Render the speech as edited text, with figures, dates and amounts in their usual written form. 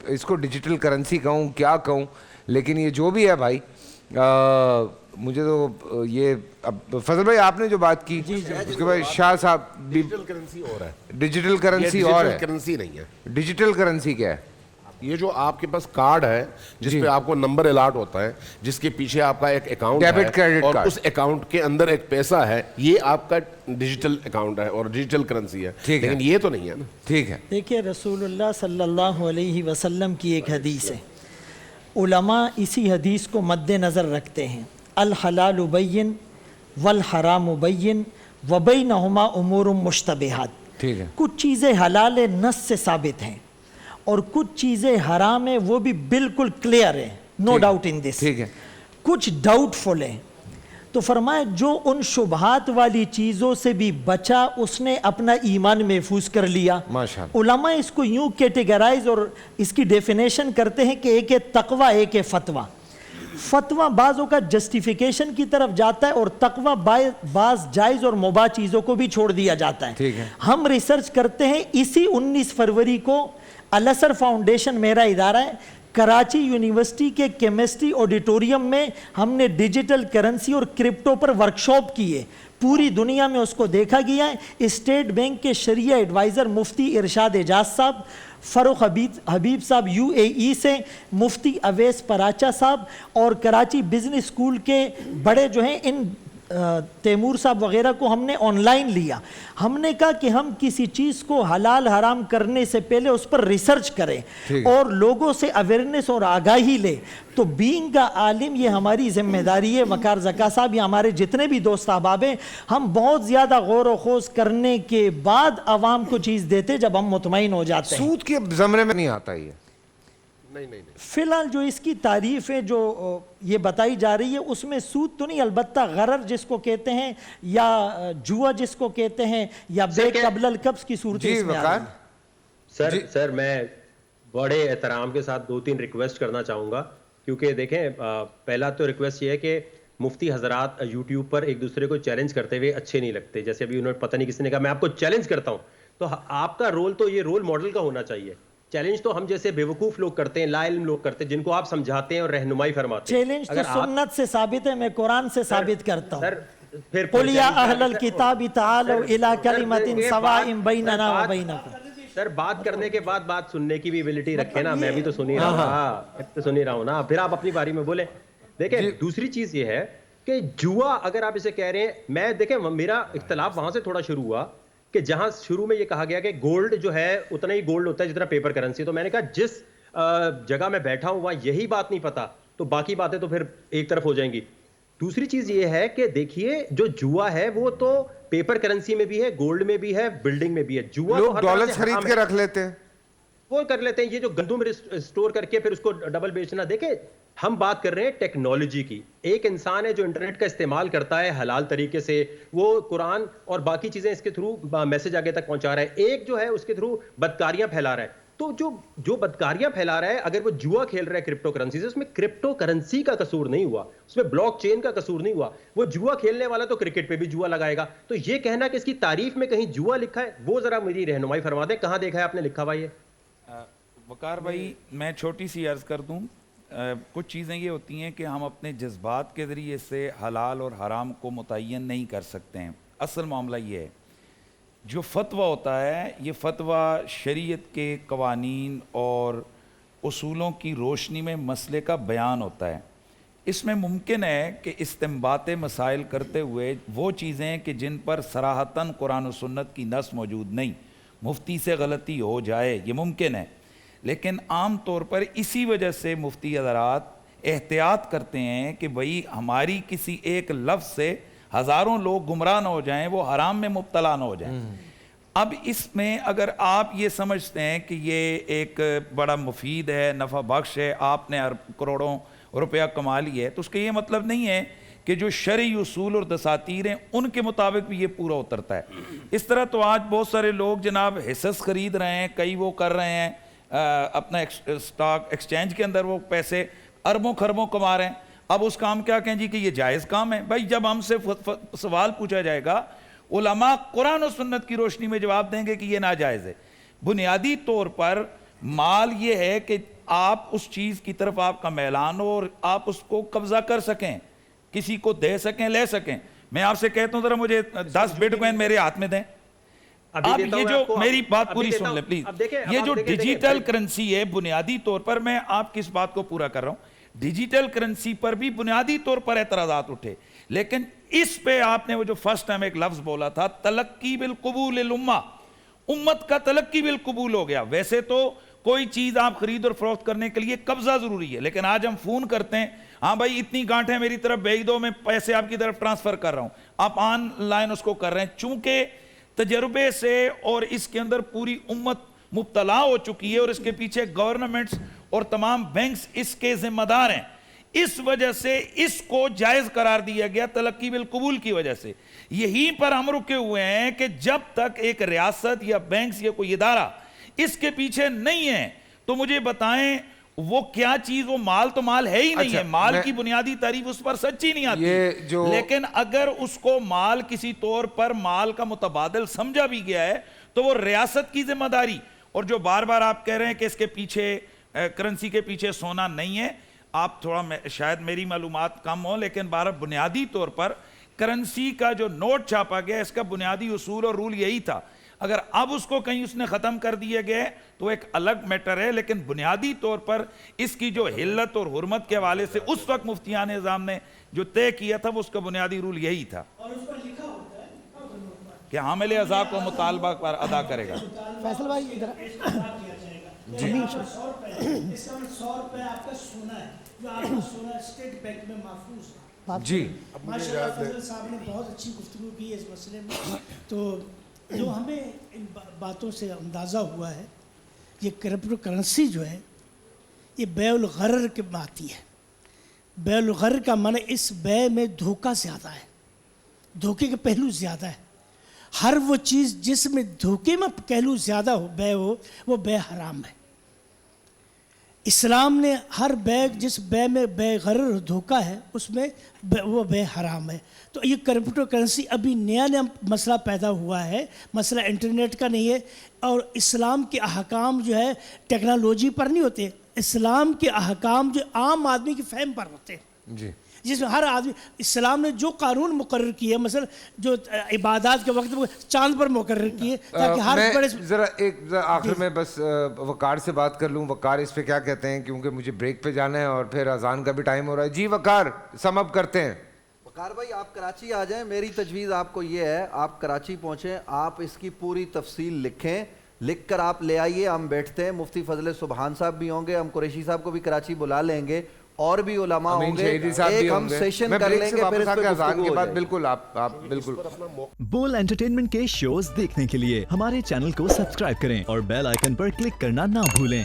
اس کو digital currency کہوں کیا کہوں, لیکن یہ جو بھی ہے بھائی, مجھے تو یہ اب فضل بھائی آپ نے جو بات کی اس کے بعد شاہ صاحب, ڈیجیٹل کرنسی اور ہے, ڈیجیٹل کرنسی اور ہے. کرنسی نہیں ہے. ڈیجیٹل کرنسی کیا ہے؟ یہ جو آپ کے پاس کارڈ ہے جس پہ آپ کو نمبر الاٹ ہوتا ہے, جس کے پیچھے آپ کا ایک اکاؤنٹ ہے اور اس اکاؤنٹ کے اندر ایک پیسہ ہے, یہ آپ کا ڈیجیٹل اکاؤنٹ ہے اور ڈیجیٹل کرنسی ہے, لیکن یہ تو نہیں ہے نا. ٹھیک ہے. دیکھیے رسول اللہ صلی اللہ علیہ وسلم کی ایک حدیث ہے, علماء اسی حدیث کو مد نظر رکھتے ہیں, الحلال بین والحرام بین وبینہما امور مشتبہات. ٹھیک ہے. کچھ چیزیں حلال نص سے ثابت ہیں اور کچھ چیزیں حرام ہیں, وہ بھی بالکل کلیئر ہیں, نو ڈاؤٹ ان دس. ٹھیک ہے. کچھ ڈاؤٹ فل ہیں. تو فرمایا جو ان شبہات والی چیزوں سے بھی بچا اس نے اپنا ایمان محفوظ کر لیا. علماء اس کو یوں کیٹیگرائز اور اس کی ڈیفینیشن کرتے ہیں کہ ایک ہے تقوی, ایک ہے فتویٰ. فتویٰ بعضوں کا جسٹیفیکیشن کی طرف جاتا ہے اور تقویٰ بعض جائز اور مباح چیزوں کو بھی چھوڑ دیا جاتا ہے. ہم ریسرچ کرتے ہیں, اسی 19 فروری کو الاسر فاؤنڈیشن میرا ادارہ ہے, کراچی یونیورسٹی کے کیمسٹری آڈیٹوریم میں ہم نے ڈیجیٹل کرنسی اور کرپٹو پر ورکشاپ کی ہے. پوری دنیا میں اس کو دیکھا گیا ہے. اسٹیٹ بینک کے شریعہ ایڈوائزر مفتی ارشاد اعجاز صاحب, فاروق حبیب صاحب UAE سے, مفتی اویس پراچا صاحب, اور کراچی بزنس اسکول کے بڑے جو ہیں ان تیمور صاحب وغیرہ کو ہم نے آن لائن لیا. ہم نے کہا کہ ہم کسی چیز کو حلال حرام کرنے سے پہلے اس پر ریسرچ کریں اور لوگوں سے اویئرنیس اور آگاہی لیں. تو بینگ کا عالم یہ ہماری ذمہ داری ہے. وقار زکا صاحب یا ہمارے جتنے بھی دوست احباب ہیں, ہم بہت زیادہ غور و خوض کرنے کے بعد عوام کو چیز دیتے جب ہم مطمئن ہو جاتے ہیں. سود کے زمرے میں نہیں آتا یہ. فی الحال جو اس کی تعریف ہے جو یہ بتائی جا رہی ہے اس میں سود تو نہیں, البتہ غرر جس کو کہتے ہیں یا جوا جس کو کہتے ہیں یا بے قبل القبض کی صورت اس میں آ رہی ہے. سر میں بڑے احترام کے ساتھ 2-3 ریکویسٹ کرنا چاہوں گا, کیونکہ دیکھیں پہلا تو ریکویسٹ یہ ہے کہ مفتی حضرات یوٹیوب پر ایک دوسرے کو چیلنج کرتے ہوئے اچھے نہیں لگتے. جیسے ابھی انہوں نے پتہ نہیں کسی نے کہا میں آپ کو چیلنج کرتا ہوں, تو آپ کا رول تو یہ رول ماڈل کا ہونا چاہیے. چیلنج تو ہم جیسے بیوقوف لوگ کرتے ہیں, لا علم لوگ کرتے ہیں, جن کو آپ سمجھاتے ہیں اور رہنمائی فرماتے ہیں. چیلنج تو سنت سے ثابت ہے, میں قرآن سے ثابت کرتا ہوں. پھر قُلْ يَا أَهْلَ الْكِتَابِ تَعَالَوْا إِلَىٰ كَلِمَةٍ سَوَاءٍ بَيْنَنَا وَبَيْنَكُمْ. سر بات کرنے کے بعد بات سننے کی بھی ایبلٹی رکھے نا, میں بھی تو سن ہی رہا ہوں نا, پھر آپ اپنی باری میں بولیں. دیکھیں دوسری چیز یہ ہے کہ جوا اگر آپ اسے کہہ رہے ہیں, میں دیکھیں میرا اختلاف وہاں سے تھوڑا شروع ہوا کہ جہاں شروع میں یہ کہا گیا کہ گولڈ جو ہے اتنا ہی گولڈ ہوتا ہے جتنا پیپر کرنسی. تو میں نے کہا جس جگہ میں بیٹھا ہوں وہاں یہی بات نہیں پتا تو باقی باتیں تو پھر ایک طرف ہو جائیں گی. دوسری چیز یہ ہے کہ دیکھیے جو جوا ہے وہ تو پیپر کرنسی میں بھی ہے, گولڈ میں بھی ہے, بلڈنگ میں بھی ہے. جوا لوگ ڈالر خرید کے رکھ لیتے ہیں, وہ کر لیتے ہیں. یہ جو گندم اسٹور کر کے پھر اس کو ڈبل بیچنا, دیکھیں ہم بات کر رہے ہیں ٹیکنالوجی کی. ایک انسان ہے جو انٹرنیٹ کا استعمال کرتا ہے حلال طریقے سے, وہ قرآن اور باقی چیزیں اس کے تھرو میسج آگے تک پہنچا رہا ہے. ایک جو ہے اس کے تھرو بدکاریاں پھیلا رہا ہے. تو جو بدکاریاں پھیلا رہا ہے, اگر وہ جوا کھیل رہا ہے کرپٹو کرنسی سے, اس میں کرپٹو کرنسی کا قصور نہیں ہوا, اس میں بلاک چین کا قصور نہیں ہوا. وہ جوا کھیلنے والا تو کرکٹ پہ بھی جوا لگائے گا. تو یہ کہنا کہ اس کی تعریف میں کہیں جوا لکھا ہے, وہ ذرا میری رہنمائی فرما دیں, کہاں دیکھا ہے آپ نے لکھا ہوا یہ؟ وقار بھائی میں چھوٹی سی عرض کر دوں, کچھ چیزیں یہ ہوتی ہیں کہ ہم اپنے جذبات کے ذریعے سے حلال اور حرام کو متعین نہیں کر سکتے ہیں. اصل معاملہ یہ ہے, جو فتویٰ ہوتا ہے یہ فتویٰ شریعت کے قوانین اور اصولوں کی روشنی میں مسئلے کا بیان ہوتا ہے. اس میں ممکن ہے کہ استنباط مسائل کرتے ہوئے وہ چیزیں کہ جن پر صراحتاً قرآن و سنت کی نص موجود نہیں, مفتی سے غلطی ہو جائے, یہ ممکن ہے. لیکن عام طور پر اسی وجہ سے مفتی حضرات احتیاط کرتے ہیں کہ بھئی ہماری کسی ایک لفظ سے ہزاروں لوگ گمراہ نہ ہو جائیں, وہ حرام میں مبتلا نہ ہو جائیں. اب اس میں اگر آپ یہ سمجھتے ہیں کہ یہ ایک بڑا مفید ہے, نفع بخش ہے, آپ نے کروڑوں روپیہ کما لی ہے, تو اس کا یہ مطلب نہیں ہے کہ جو شرعی اصول اور دساتیر ہیں ان کے مطابق بھی یہ پورا اترتا ہے. اس طرح تو آج بہت سارے لوگ جناب حصص خرید رہے ہیں, کئی وہ کر رہے ہیں اپنا اسٹاک ایکسچینج کے اندر, وہ پیسے اربوں خربوں کما رہے ہیں. اب اس کام کیا کہیں جی کہ یہ جائز کام ہے. بھائی جب ہم سے سوال پوچھا جائے گا, علماء قرآن و سنت کی روشنی میں جواب دیں گے کہ یہ ناجائز ہے. بنیادی طور پر مال یہ ہے کہ آپ اس چیز کی طرف آپ کا میلان ہو اور آپ اس کو قبضہ کر سکیں, کسی کو دے سکیں, لے سکیں. میں آپ سے کہتا ہوں ذرا مجھے 10 بٹ کوائن میرے ہاتھ میں دیں. اب یہ جو میری بات پوری سن لیں پلیز, یہ جو ڈیجیٹل کرنسی ہے بنیادی طور پر, میں آپ کی اس بات کو پورا کر رہا ہوں, ڈیجیٹل کرنسی پر بھی بنیادی طور پر اعتراضات اٹھے, لیکن اس پہ آپ نے وہ جو فرسٹ ٹائم ایک لفظ بولا تھا تلقی بالقبول الامہ, امت کا تلقی بالقبول ہو گیا. ویسے تو کوئی چیز آپ خرید اور فروخت کرنے کے لیے قبضہ ضروری ہے, لیکن آج ہم فون کرتے ہیں, ہاں بھائی اتنی گانٹھیں میری طرف بھیج دو, میں پیسے آپ کی طرف ٹرانسفر کر رہا ہوں, آپ آن لائن اس کو کر رہے ہیں. چونکہ تجربے سے اور اس کے اندر پوری امت مبتلا ہو چکی ہے اور اس کے پیچھے گورنمنٹس اور تمام بینکس اس کے ذمہ دار ہیں, اس وجہ سے اس کو جائز قرار دیا گیا تلقی بالقبول کی وجہ سے. یہیں پر ہم رکے ہوئے ہیں کہ جب تک ایک ریاست یا بینکس یا کوئی ادارہ اس کے پیچھے نہیں ہے تو مجھے بتائیں وہ کیا چیز, وہ مال تو مال ہے ہی نہیں ہے, مال کی بنیادی تعریف اس پر سچی نہیں آتی. لیکن اگر اس کو مال کسی طور پر مال کا متبادل سمجھا بھی گیا ہے تو وہ ریاست کی ذمہ داری, اور جو بار بار آپ کہہ رہے ہیں کہ اس کے پیچھے کرنسی کے پیچھے سونا نہیں ہے, آپ تھوڑا شاید میری معلومات کم ہوں, لیکن بنیادی طور پر کرنسی کا جو نوٹ چھاپا گیا اس کا بنیادی اصول اور رول یہی تھا. اگر اب اس کو کہیں اس نے ختم کر دیا گیا تو ایک الگ میٹر ہے, لیکن بنیادی طور پر اس کی جو حلت اور حرمت کے حوالے سے اس وقت مفتیان اعظام نے جو طے کیا تھا وہ اس کا بنیادی رول یہی تھا کہ حامل اعضاء کو مطالبہ پر ادا کرے گا. فیصل بھائی ادھر جی, 100 روپے آپ کا سونا ہے جو آپ کا سونا اسٹیٹ بینک میں محفوظ ہے. جی ماشاءاللہ فضل صاحب نے بہت اچھی گفتگو کی اس مسئلے میں. تو جو ہمیں ان باتوں سے اندازہ ہوا ہے, یہ کرپٹو کرنسی جو ہے یہ بیع الغرر کے میں آتی ہے. بیع الغرر کا معنی اس بیع میں دھوکہ زیادہ ہے, دھوکے کے پہلو زیادہ ہے. ہر وہ چیز جس میں دھوکے میں پہلو زیادہ ہو بیع ہو وہ بیع حرام ہے. اسلام نے ہر بیع جس بیع میں بیع غرر دھوکہ ہے اس میں وہ بیع حرام ہے. تو یہ کرپٹو کرنسی ابھی نیا مسئلہ پیدا ہوا ہے, مسئلہ انٹرنیٹ کا نہیں ہے. اور اسلام کے احکام جو ہے ٹیکنالوجی پر نہیں ہوتے, اسلام کے احکام جو عام آدمی کی فہم پر ہوتے ہیں. جی, جس میں ہر آدمی, اسلام نے جو قانون مقرر کیے, مثلا جو عبادات کے وقت چاند پر مقرر کیے تاکہ ہر بڑے ذرا ایک آخر میں بس وقار سے بات کر لوں. وقار اس پہ کیا کہتے ہیں, کیونکہ مجھے بریک پہ جانا ہے اور پھر اذان کا بھی ٹائم ہو رہا ہے. جی وقار, سم اپ کرتے ہیں. وقار بھائی آپ کراچی آ جائیں, میری تجویز آپ کو یہ ہے آپ کراچی پہنچیں, آپ اس کی پوری تفصیل لکھیں, لکھ کر آپ لے آئیے, ہم بیٹھتے ہیں. مفتی فضل سبحان صاحب بھی ہوں گے, ہم قریشی صاحب کو بھی کراچی بلا لیں گے, اور بھی علماء ہوں گے, ایک ہم سیشن کر لیں گے, پھر اس پہ اذان کے بعد بالکل آپ بالکل. بول انٹرٹینمنٹ کے شوز دیکھنے کے لیے ہمارے چینل کو سبسکرائب کریں اور بیل آئیکن پر کلک کرنا نہ بھولیں.